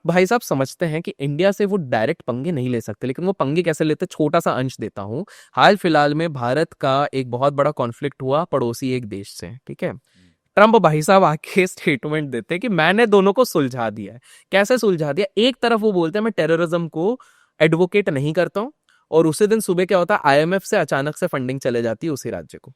भाई साहब समझते हैं कि इंडिया से वो डायरेक्ट पंगे नहीं ले सकते, लेकिन वो पंगे कैसे लेते, छोटा सा अंश देता हूँ। हाल फिलहाल में भारत का एक बहुत बड़ा कॉन्फ्लिक्ट हुआ पड़ोसी एक देश से, ठीक है। ट्रम्प भाई साहब आके स्टेटमेंट देते हैं कि मैंने दोनों को सुलझा दिया है। कैसे सुलझा दिया? एक तरफ वो बोलते हैं मैं टेररिज्म को एडवोकेट नहीं करता हूँ, और उसी दिन सुबह क्या होता है, आईएमएफ से अचानक से फंडिंग चले जाती है उसी राज्य को,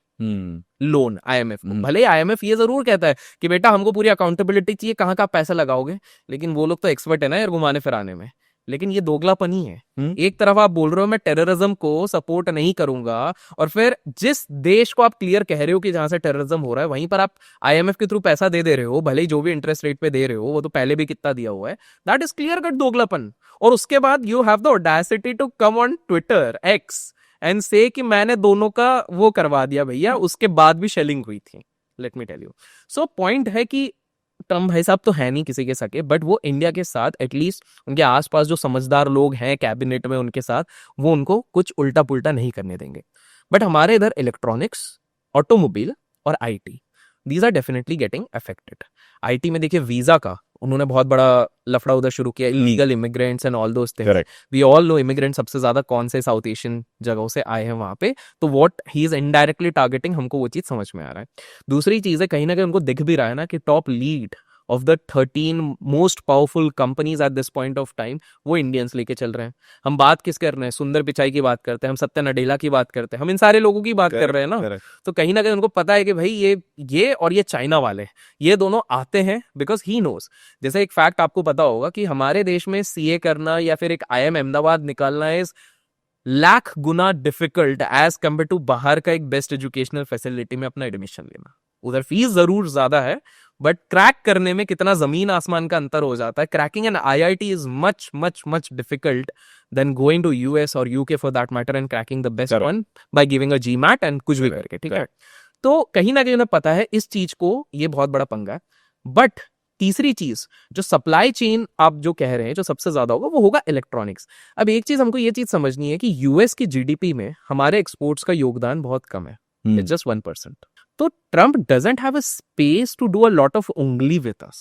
लोन आईएमएफ को। भले ही आईएमएफ ये जरूर कहता है कि बेटा हमको पूरी अकाउंटेबिलिटी चाहिए, कहाँ का पैसा लगाओगे, लेकिन वो लोग तो एक्सपर्ट है ना यार घुमाने फिराने में। लेकिन ये दोगलापन ही है। एक तरफ आप बोल रहे हो मैं टेररिज्म को सपोर्ट नहीं करूंगा, और फिर जिस देश को आप क्लियर कह रहे हो कि जहां से टेररिज्म हो रहा है वहीं पर आप आईएमएफ के थ्रू पैसा दे रहे हो, भले ही जो भी इंटरेस्ट रेट पे दे रहे हो वो तो पहले भी कितना दिया हुआ है। दैट इज क्लियर कट दोगलापन। और उसके बाद you have the audacity to come on Twitter X and say कि मैंने दोनों का वो करवा दिया भैया, उसके बाद भी शेलिंग हुई थी। Let me tell you. So point है कि ट्रम्प भाई साहब तो है नहीं किसी के सके, बट वो इंडिया के साथ एटलीस्ट उनके आसपास जो समझदार लोग हैं कैबिनेट में उनके साथ, वो उनको कुछ उल्टा पुल्टा नहीं करने देंगे। बट हमारे इधर इलेक्ट्रॉनिक्स, ऑटोमोबाइल और IT, these are definitely getting affected. IT में देखिए वीजा का उन्होंने बहुत बड़ा लफड़ा उधर शुरू किया, illegal immigrants and all those things. We all know immigrant सबसे ज्यादा कौन से साउथ एशियन जगहों से आए हैं वहां पे, तो what he is indirectly targeting, हमको वो चीज समझ में आ रहा है। दूसरी चीज है कहीं ना कहीं उनको दिख भी रहा है ना कि top lead of the 13 most powerful companies at this point of time वो इंडियंस लेके चल रहे हैं। हम बात किस कर रहे हैं? सुंदर पिचाई की बात करते हैं, हम सत्या नडेला की बात करते हैं, हम इन सारे लोगों की बात कर रहे हैं ना। तो कहीं ना कहीं उनको पता है कि भाई ये और ये चाइना वाले, ये दोनों आते हैं बिकॉज ही नोज। जैसे एक फैक्ट आपको पता होगा कि हमारे देश में सीए करना या फिर एक आईएम अहमदाबाद निकालना इज लाख गुना डिफिकल्ट एज कम्पेयर टू बाहर का एक बेस्ट एजुकेशनल फैसिलिटी में अपना एडमिशन लेना। उधर फीस जरूर ज्यादा है, बट क्रैक करने में कितना जमीन आसमान का अंतर हो जाता है। Cracking an IIT is much much much difficult than going to US और UK for that matter and cracking the best one by giving a GMAT and कुछ भी करके, ठीक है। तो कहीं ना कहीं उन्हें पता है इस चीज को, ये बहुत बड़ा पंगा है। बट तीसरी चीज, जो सप्लाई चेन आप जो कह रहे हैं जो सबसे ज्यादा होगा वो होगा इलेक्ट्रॉनिक्स। अब एक चीज हमको ये चीज समझनी है कि यूएस की जीडीपी में हमारे एक्सपोर्ट्स का योगदान बहुत कम है, इट्स जस्ट 1%। तो Trump doesn't have a space to do a lot of उंगली विद अस।